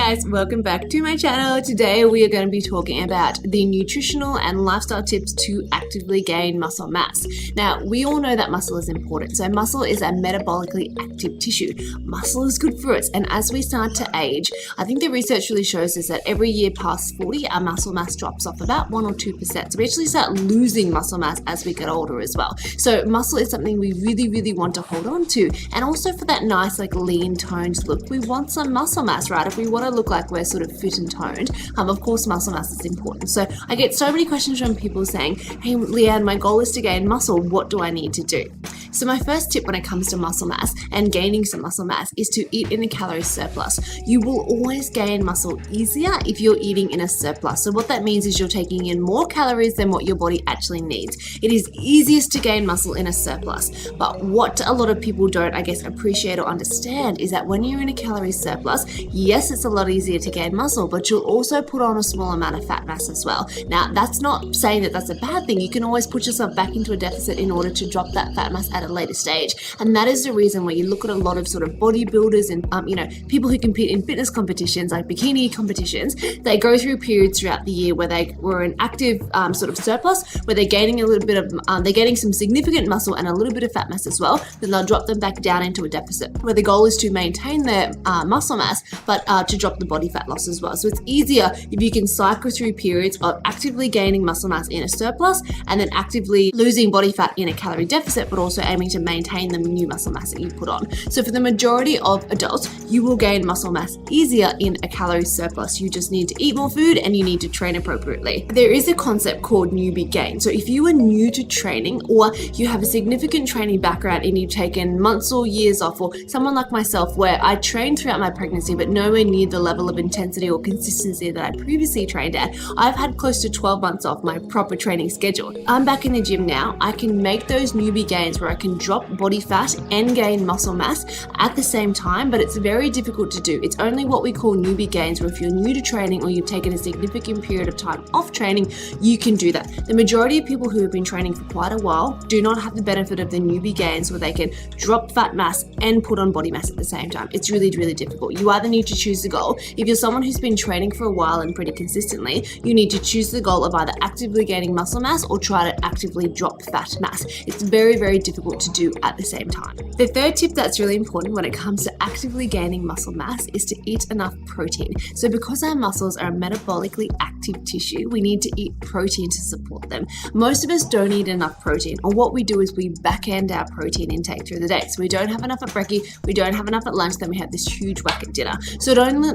guys, welcome back to my channel. Today we are going to be talking about the nutritional and lifestyle tips to actively gain muscle mass. Now, we all know that muscle is important. So muscle is a metabolically active tissue. Muscle is good for us, and as we start to age, I think the research really shows us that every year past 40, our muscle mass drops off about 1 or 2%. So we actually start losing muscle mass as we get older as well. So muscle is something we really want to hold on to, and also for that nice lean toned look, we want some muscle mass, right? If we want to look like we're sort of fit and toned, of course muscle mass is important. So I get so many questions from people saying, hey Leanne, my goal is to gain muscle, what do I need to do? So my first tip when it comes to muscle mass and gaining some muscle mass is to eat in a calorie surplus. You will always gain muscle easier if you're eating in a surplus. So what that means is you're taking in more calories than what your body actually needs. It is easiest to gain muscle in a surplus. But what a lot of people don't, appreciate or understand is that when you're in a calorie surplus, yes, it's a lot easier to gain muscle, but you'll also put on a small amount of fat mass as well. Now, that's not saying that that's a bad thing. You can always put yourself back into a deficit in order to drop that fat mass at a later stage. And that is the reason where you look at a lot of sort of bodybuilders and, people who compete in fitness competitions, like bikini competitions, they go through periods throughout the year where they were in active sort of surplus, where they're gaining a little bit of, they're getting some significant muscle and a little bit of fat mass as well. Then they'll drop them back down into a deficit, where the goal is to maintain their muscle mass, but to drop the body fat loss as well. So it's easier if you can cycle through periods of actively gaining muscle mass in a surplus and then actively losing body fat in a calorie deficit, but also aiming to maintain the new muscle mass that you put on. So for the majority of adults, you will gain muscle mass easier in a calorie surplus. You just need to eat more food and you need to train appropriately. There is a concept called newbie gain. So if you are new to training, or you have a significant training background and you've taken months or years off, or someone like myself where I trained throughout my pregnancy but nowhere near the level of intensity or consistency that I previously trained at, I've had close to 12 months off my proper training schedule. I'm back in the gym now. I can make those newbie gains where I can drop body fat and gain muscle mass at the same time, but it's very difficult to do. It's only what we call newbie gains, where if you're new to training or you've taken a significant period of time off training, you can do that. The majority of people who have been training for quite a while do not have the benefit of the newbie gains where they can drop fat mass and put on body mass at the same time. It's really difficult. You either need to choose the goal. If you're someone who's been training for a while and pretty consistently, you need to choose the goal of either actively gaining muscle mass or try to actively drop fat mass. It's very difficult to do at the same time. The third tip that's really important when it comes to actively gaining muscle mass is to eat enough protein. So because our muscles are a metabolically active tissue, we need to eat protein to support them. Most of us don't eat enough protein, or what we do is we back end our protein intake through the day. So we don't have enough at brekkie, we don't have enough at lunch, then we have this huge whack at dinner. So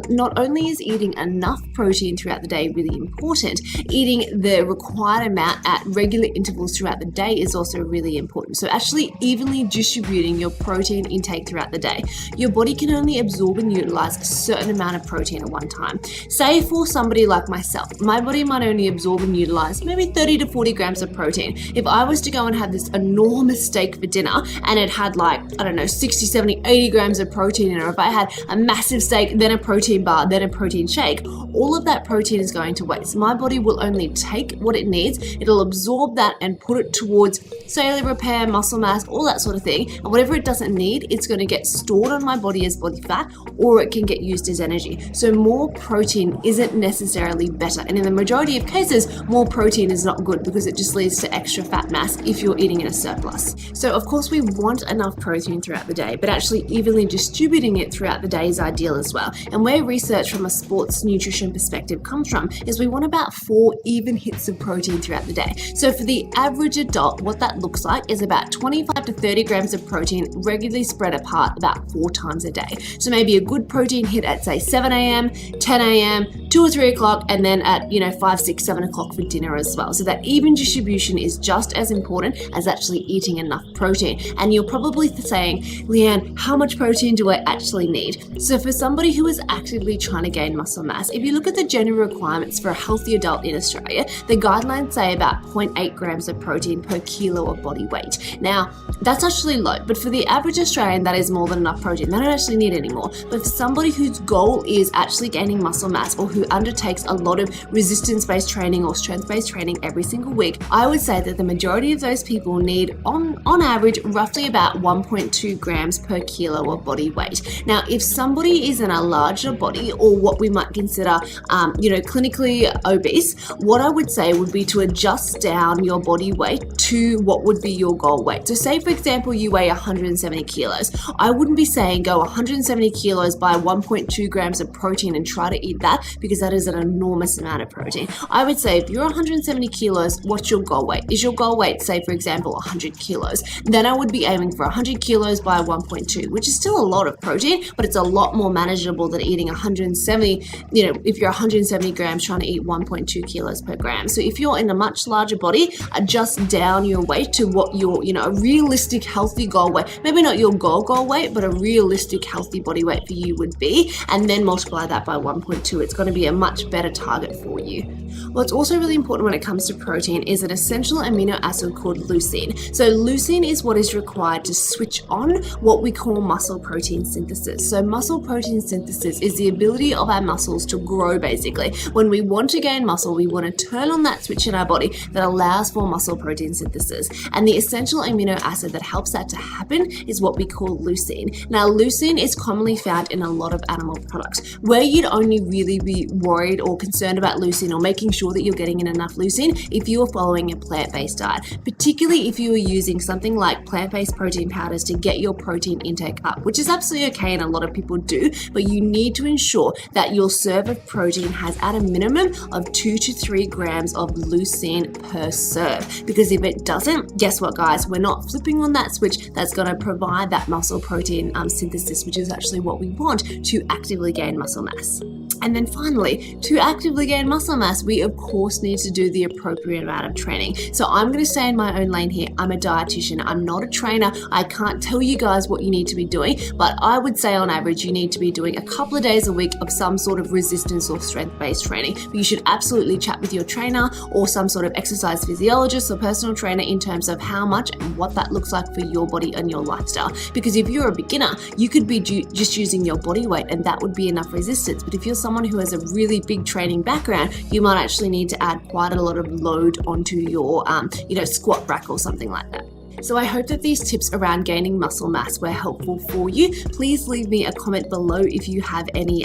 not only is eating enough protein throughout the day really important, eating the required amount at regular intervals throughout the day is also really important. So actually evenly distributing your protein intake throughout the day. Your body can only absorb and utilize a certain amount of protein at one time. Say for somebody like myself, my body might only absorb and utilize maybe 30 to 40 grams of protein. If I was to go and have this enormous steak for dinner and it had 60, 70, 80 grams of protein in it, or if I had a massive steak, then a protein bar, then a protein shake, all of that protein is going to waste. My body will only take what it needs, it'll absorb that and put it towards cellular repair, muscle mass, all that sort of thing. And whatever it doesn't need, it's going to get stored on my body as body fat, or it can get used as energy. So more protein isn't necessarily better. And in the majority of cases, more protein is not good because it just leads to extra fat mass if you're eating in a surplus. So of course we want enough protein throughout the day, but actually evenly distributing it throughout the day is ideal as well. And where research from a sports nutrition perspective comes from is we want about 4 even hits of protein throughout the day. So for the average adult, what that looks like is about 25 to 30 grams of protein regularly spread apart about 4 times a day. So maybe a good protein hit at say 7 a.m., 10 a.m., 2 or 3 o'clock, and then at 5, 6, 7 o'clock for dinner as well. So that even distribution is just as important as actually eating enough protein. And you're probably saying, Leanne, how much protein do I actually need? So for somebody who is actively trying to gain muscle mass, if you look at the general requirements for a healthy adult in Australia, the guidelines say about 0.8 grams of protein per kilo of body weight. Now, that's actually low, but for the average Australian, that is more than enough protein. They don't actually need any more. But for somebody whose goal is actually gaining muscle mass, or who undertakes a lot of resistance-based training or strength-based training every single week, I would say that the majority of those people need, on average, roughly about 1.2 grams per kilo of body weight. Now, if somebody is in a larger body, or what we might consider, clinically obese, what I would say would be to adjust down your body weight to what would be your goal weight. So say, for example, you weigh 170 kilos. I wouldn't be saying go 170 kilos by 1.2 grams of protein and try to eat that, because that is an enormous amount of protein. I would say if you're 170 kilos, what's your goal weight? Is your goal weight, say, for example, 100 kilos? Then I would be aiming for 100 kilos by 1.2, which is still a lot of protein, but it's a lot more manageable than eating 170, if you're 170 grams trying to eat 1.2 kilos per gram. So if you're in a much larger body, adjust down your weight to what your, a realistic healthy goal weight, maybe not your goal weight, but a realistic healthy body weight for you would be, and then multiply that by 1.2. It's going to be a much better target for you. What's also really important when it comes to protein is an essential amino acid called leucine. So leucine is what is required to switch on what we call muscle protein synthesis. So muscle protein synthesis is the ability of our muscles to grow, basically. When we want to gain muscle, we want to turn on that switch in our body that allows for muscle protein synthesis. And the essential amino acid that helps that to happen is what we call leucine. Now, leucine is commonly found in a lot of animal products. Where you'd only really be worried or concerned about leucine, or making sure that you're getting in enough leucine, if you are following a plant-based diet, particularly if you are using something like plant-based protein powders to get your protein intake up, which is absolutely okay and a lot of people do, but you need to ensure that your serve of protein has at a minimum of 2 to 3 grams of leucine per serve, because if it doesn't, guess what, guys, we're not flipping on that switch that's going to provide that muscle protein synthesis, which is actually what we want to actively gain muscle mass. And then finally, to actively gain muscle mass, we of course need to do the appropriate amount of training. So I'm going to stay in my own lane here. I'm a dietitian. I'm not a trainer. I can't tell you guys what you need to be doing, but I would say on average, you need to be doing a couple of days a week of some sort of resistance or strength-based training. But you should absolutely chat with your trainer or some sort of exercise physiologist or personal trainer in terms of how much and what that looks like for your body and your lifestyle. Because if you're a beginner, you could be just using your body weight and that would be enough resistance. But if you're someone who has a really big training background, you might actually need to add quite a lot of load onto your, squat rack or something like that. So I hope that these tips around gaining muscle mass were helpful for you. Please leave me a comment below if you have any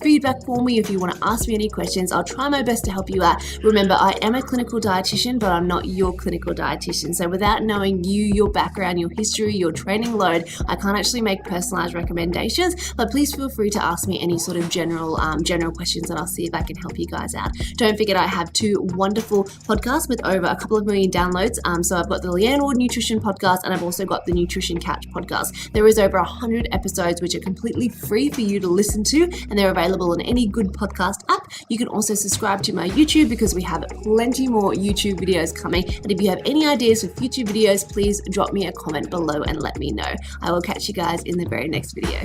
feedback for me, if you want to ask me any questions. I'll try my best to help you out. Remember, I am a clinical dietitian, but I'm not your clinical dietitian. So without knowing you, your background, your history, your training load, I can't actually make personalized recommendations, but please feel free to ask me any sort of general questions and I'll see if I can help you guys out. Don't forget, I have 2 wonderful podcasts with over a couple of million downloads. So I've got the Leanne Ward Nutrition podcast, and I've also got the Nutrition Couch podcast. There is over 100 episodes which are completely free for you to listen to, and they're available on any good podcast app. You can also subscribe to my YouTube because we have plenty more YouTube videos coming. And if you have any ideas for future videos, please drop me a comment below and let me know. I will catch you guys in the very next video.